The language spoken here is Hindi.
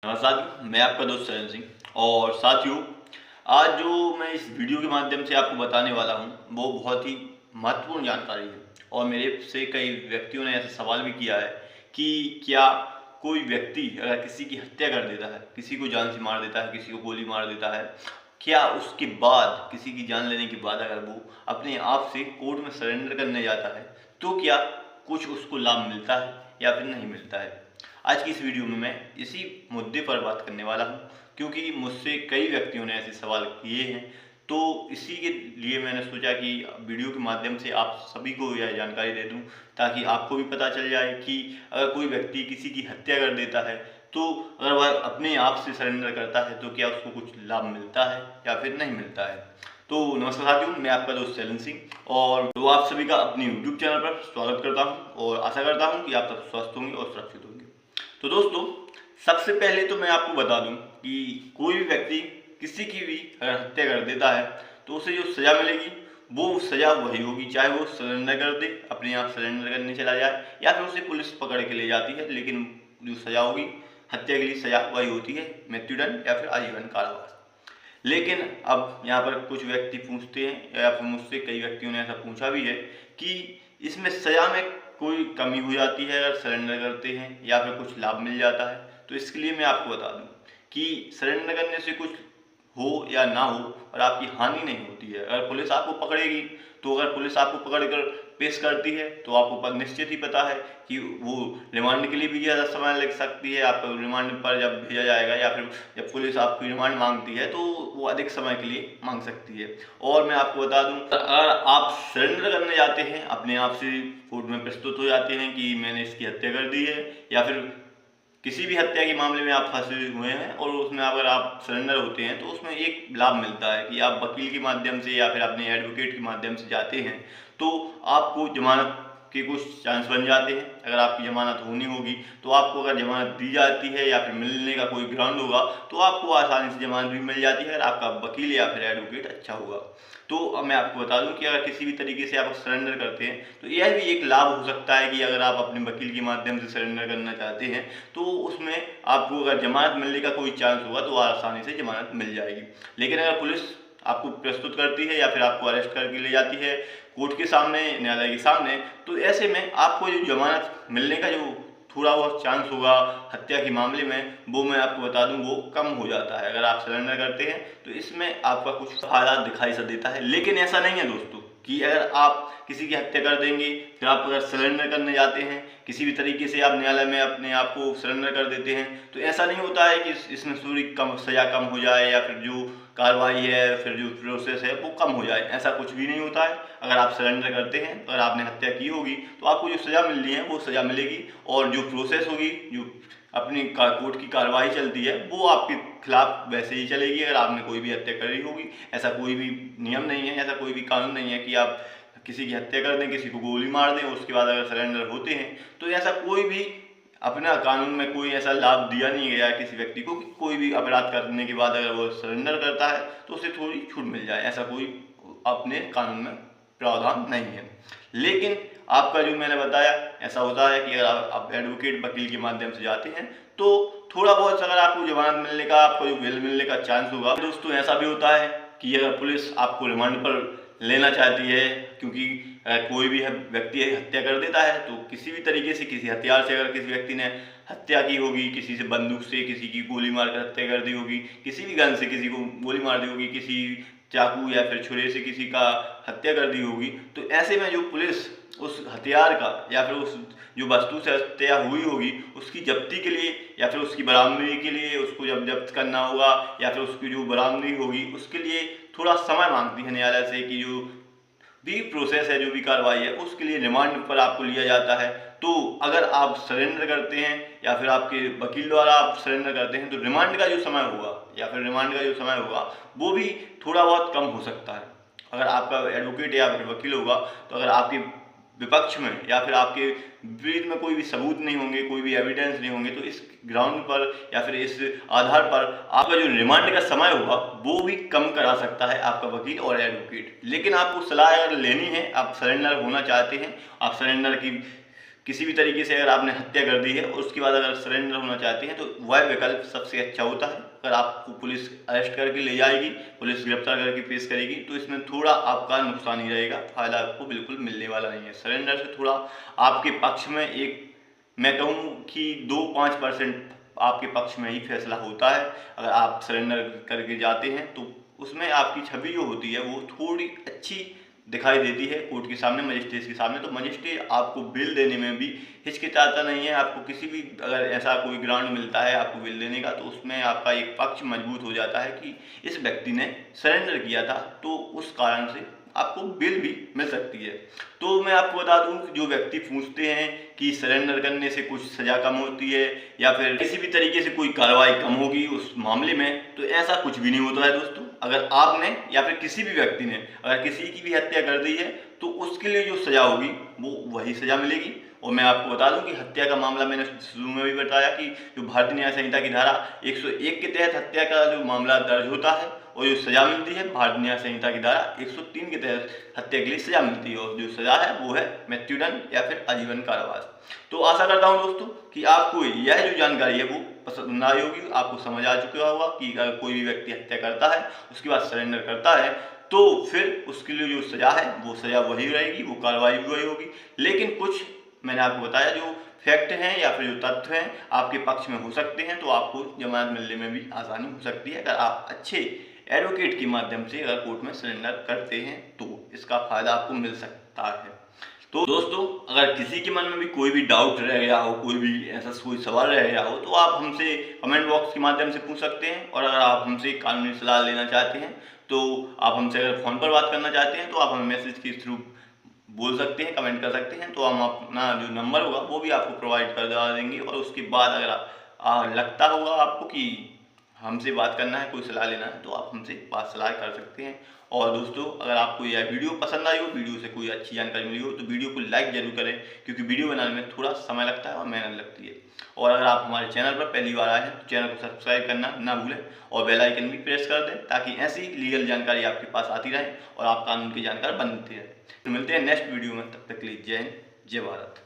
नमस्कार, मैं आपका दोस्त सरन सिंह। और साथियों, आज जो मैं इस वीडियो के माध्यम से आपको बताने वाला हूँ वो बहुत ही महत्वपूर्ण जानकारी है। और मेरे से कई व्यक्तियों ने ऐसा सवाल भी किया है कि क्या कोई व्यक्ति अगर किसी की हत्या कर देता है, किसी को जान से मार देता है, किसी को गोली मार देता है, क्या उसके बाद किसी की जान लेने के बाद अगर वो अपने आप से कोर्ट में सरेंडर करने जाता है तो क्या कुछ उसको लाभ मिलता है या फिर नहीं मिलता है। आज की इस वीडियो में मैं इसी मुद्दे पर बात करने वाला हूं, क्योंकि मुझसे कई व्यक्तियों ने ऐसे सवाल किए हैं। तो इसी के लिए मैंने सोचा कि वीडियो के माध्यम से आप सभी को यह जानकारी दे दूं, ताकि आपको भी पता चल जाए कि अगर कोई व्यक्ति किसी की हत्या कर देता है तो अगर वह अपने आप से सरेंडर करता है तो क्या उसको कुछ लाभ मिलता है या फिर नहीं मिलता है। तो नमस्कार साथियों, मैं आपका दोस्त सरन सिंह और तो आप सभी का अपने यूट्यूब चैनल पर स्वागत करता हूं और आशा करता हूं कि आप सब स्वस्थ होंगे और सुरक्षित होंगे। तो दोस्तों, सबसे पहले तो मैं आपको बता दूं कि कोई भी व्यक्ति किसी की भी अगर हत्या कर देता है तो उसे जो सज़ा मिलेगी वो सज़ा वही होगी, चाहे वो सरेंडर कर दे, अपने आप सरेंडर करने चला जाए या फिर उसे पुलिस पकड़ के ले जाती है, लेकिन जो सज़ा होगी हत्या के लिए सज़ा वही होती है, मृत्युदंड या फिर आजीवन कारावास। लेकिन अब यहाँ पर कुछ व्यक्ति पूछते हैं या फिर मुझसे कई व्यक्तियों ने ऐसा पूछा भी है कि इसमें सज़ा में कोई कमी हो जाती है अगर सरेंडर करते हैं या फिर कुछ लाभ मिल जाता है। तो इसके लिए मैं आपको बता दूं कि सरेंडर करने से कुछ हो या ना हो और आपकी हानि नहीं होती है। अगर पुलिस आपको पकड़ेगी तो अगर पुलिस आपको पकड़ कर पेश करती है तो आपको निश्चित ही पता है कि वो रिमांड के लिए भी ज़्यादा समय लग सकती है। आपको रिमांड पर जब भेजा जाएगा या फिर जब पुलिस आपकी रिमांड मांगती है तो वो अधिक समय के लिए मांग सकती है। और मैं आपको बता दूं, अगर आप सरेंडर करने जाते हैं, अपने आप से कोर्ट में प्रस्तुत हो जाते हैं कि मैंने इसकी हत्या कर दी है या फिर किसी भी हत्या के मामले में आप फंसे हुए हैं और उसमें अगर आप सरेंडर होते हैं तो उसमें एक लाभ मिलता है कि आप वकील के माध्यम से या फिर अपने एडवोकेट के माध्यम से जाते हैं तो आपको जमानत के कुछ चांस बन जाते हैं। अगर आपकी जमानत होनी होगी तो आपको अगर जमानत दी जाती है या फिर मिलने का कोई ग्राउंड होगा तो आपको आसानी से जमानत भी मिल जाती है अगर आपका वकील या फिर एडवोकेट अच्छा होगा। तो अब मैं आपको बता दूं कि अगर किसी भी तरीके से आप सरेंडर करते हैं तो यह भी एक लाभ हो सकता है कि अगर आप अपने वकील के माध्यम से सरेंडर करना चाहते हैं तो उसमें आपको अगर जमानत मिलने का कोई चांस होगा तो आसानी से जमानत मिल जाएगी। लेकिन अगर पुलिस आपको प्रस्तुत करती है या फिर आपको अरेस्ट करके ले जाती है कोर्ट के सामने, न्यायालय के सामने, तो ऐसे में आपको जो जमानत मिलने का जो थोड़ा बहुत चांस होगा हत्या के मामले में, वो मैं आपको बता दूं वो कम हो जाता है अगर आप सरेंडर करते हैं। तो इसमें आपका कुछ फायदा दिखाई सा देता है, लेकिन ऐसा नहीं है दोस्तों कि अगर आप किसी की हत्या कर देंगे फिर आप अगर सरेंडर करने जाते हैं, किसी भी तरीके से आप न्यायालय में अपने आप को सरेंडर कर देते हैं, तो ऐसा नहीं होता है कि इसमें थोड़ी कम सज़ा कम हो जाए या फिर जो कार्रवाई है फिर जो प्रोसेस है वो कम हो जाए, ऐसा कुछ भी नहीं होता है। अगर आप सरेंडर करते हैं, अगर आपने हत्या की होगी तो आपको जो सज़ा मिलनी है वो सज़ा मिलेगी और जो प्रोसेस होगी, जो अपनी कोर्ट की कार्रवाई चलती है वो आपके खिलाफ वैसे ही चलेगी अगर आपने कोई भी हत्या करी होगी। ऐसा कोई भी नियम नहीं है, ऐसा कोई भी कानून नहीं है कि आप किसी की हत्या कर दें, किसी को गोली मार दें, उसके बाद अगर सरेंडर होते हैं तो ऐसा कोई भी अपना कानून में कोई ऐसा लाभ दिया नहीं गया है किसी व्यक्ति को कि कोई भी अपराध करने के बाद अगर वो सरेंडर करता है तो उसे थोड़ी छूट मिल जाए, ऐसा कोई अपने कानून में प्रावधान नहीं है। लेकिन आपका जो मैंने बताया ऐसा होता है कि अगर आप एडवोकेट वकील के माध्यम से जाते हैं तो थोड़ा बहुत अगर आपको जमानत मिलने का, आपको जो बेल मिलने का चांस होगा। दोस्तों, ऐसा भी होता है कि अगर पुलिस आपको रिमांड पर लेना चाहती है, क्योंकि कोई भी व्यक्ति हत्या कर देता है तो किसी भी तरीके से किसी हथियार से अगर किसी व्यक्ति ने हत्या की होगी, किसी से बंदूक से किसी की गोली मार कर हत्या कर दी होगी, किसी भी गन से किसी को गोली मार दी होगी, किसी चाकू या फिर छुरे से किसी का हत्या कर दी होगी, तो ऐसे में जो पुलिस उस हथियार का या फिर उस जो वस्तु से हत्या हुई होगी उसकी जब्ती के लिए या फिर उसकी बरामदगी के लिए, उसको जब जब्त करना होगा या फिर उसकी जो बरामदगी होगी उसके लिए थोड़ा समय मांगती है न्यायालय से कि जो भी प्रोसेस है, जो भी कार्रवाई है, उसके लिए रिमांड पर आपको लिया जाता है। तो अगर आप सरेंडर करते हैं या फिर आपके वकील द्वारा आप सरेंडर करते हैं तो रिमांड का जो समय होगा या फिर रिमांड का जो समय होगा वो भी थोड़ा बहुत कम हो सकता है। अगर आपका एडवोकेट या फिर वकील होगा तो अगर आपके विपक्ष में या फिर आपके विपरीत में कोई भी सबूत नहीं होंगे, कोई भी एविडेंस नहीं होंगे, तो इस ग्राउंड पर या फिर इस आधार पर आपका जो रिमांड का समय होगा वो भी कम करा सकता है आपका वकील और एडवोकेट। लेकिन आपको सलाह अगर लेनी है, आप सरेंडर होना चाहते हैं, आप सरेंडर की किसी भी तरीके से अगर आपने हत्या कर दी है और उसके बाद अगर सरेंडर होना चाहते हैं तो वह विकल्प सबसे अच्छा होता है। अगर आपको पुलिस अरेस्ट करके ले जाएगी, पुलिस गिरफ्तार करके पेश करेगी, तो इसमें थोड़ा आपका नुकसान ही रहेगा, फायदा आपको बिल्कुल मिलने वाला नहीं है। सरेंडर से थोड़ा आपके पक्ष में एक, मैं कहूँ कि 2-5% आपके पक्ष में ही फैसला होता है। अगर आप सरेंडर करके जाते हैं तो उसमें आपकी छवि जो होती है वो थोड़ी अच्छी दिखाई देती है कोर्ट के सामने, मजिस्ट्रेट के सामने। तो मजिस्ट्रेट आपको बिल देने में भी हिचकिचाता नहीं है। आपको किसी भी अगर ऐसा कोई ग्राउंड मिलता है आपको बिल देने का, तो उसमें आपका एक पक्ष मजबूत हो जाता है कि इस व्यक्ति ने सरेंडर किया था, तो उस कारण से आपको बिल भी मिल सकती है। तो मैं आपको बता दूं कि जो व्यक्ति पूछते हैं कि सरेंडर करने से कुछ सज़ा कम होती है या फिर किसी भी तरीके से कोई कार्रवाई कम होगी उस मामले में, तो ऐसा कुछ भी नहीं होता है दोस्तों। अगर आपने या फिर किसी भी व्यक्ति ने अगर किसी की भी हत्या कर दी है तो उसके लिए जो सज़ा होगी वो वही सज़ा मिलेगी। और मैं आपको बता दूं कि हत्या का मामला मैंने शुरू में भी बताया कि जो भारतीय न्याय संहिता की धारा 101 के तहत हत्या का जो मामला दर्ज होता है और जो सज़ा मिलती है, भारतीय न्याय संहिता की धारा 103 के तहत हत्या के लिए सज़ा मिलती है, और जो सज़ा है वो है मृत्युदंड या फिर आजीवन कारावास। तो आशा करता हूँ दोस्तों कि आपको यह जो जानकारी है वो पसंद आई होगी, आपको समझ आ चुका होगा कि अगर कोई भी व्यक्ति हत्या करता है उसके बाद सरेंडर करता है तो फिर उसके लिए जो सज़ा है वो सज़ा वही रहेगी, वो कार्रवाई भी वही होगी। लेकिन कुछ मैंने आपको बताया जो फैक्ट हैं या फिर जो तथ्य हैं आपके पक्ष में हो सकते हैं, तो आपको जमानत मिलने में भी आसानी हो सकती है अगर आप अच्छे एडवोकेट के माध्यम से अगर कोर्ट में सरेंडर करते हैं, तो इसका फायदा आपको मिल सकता है। तो दोस्तों अगर किसी के मन में भी कोई भी डाउट रह गया हो, कोई भी ऐसा कोई सवाल रह गया हो, तो आप हमसे कमेंट बॉक्स के माध्यम से पूछ सकते हैं। और अगर आप हमसे कानूनी सलाह लेना चाहते हैं तो आप हमसे अगर फ़ोन पर बात करना चाहते हैं तो आप हमें मैसेज के थ्रू बोल सकते हैं, कमेंट कर सकते हैं, तो हम अपना जो नंबर होगा वो भी आपको प्रोवाइड कर देंगे। और उसके बाद अगर लगता होगा आपको कि हमसे बात करना है, कोई सलाह लेना है, तो आप हमसे बात सलाह कर सकते हैं। और दोस्तों अगर आपको यह वीडियो पसंद आई हो, वीडियो से कोई अच्छी जानकारी मिली हो, तो वीडियो को लाइक जरूर करें, क्योंकि वीडियो बनाने में थोड़ा समय लगता है और मेहनत लगती है। और अगर आप हमारे चैनल पर पहली बार आए हैं तो चैनल को सब्सक्राइब करना ना भूलें और बेल आइकन भी प्रेस कर दें, ताकि ऐसी लीगल जानकारी आपके पास आती रहे और आप कानून की जानकार बनते रहें। तो मिलते हैं नेक्स्ट वीडियो में, तब तक के लिए जय हिंद, जय भारत।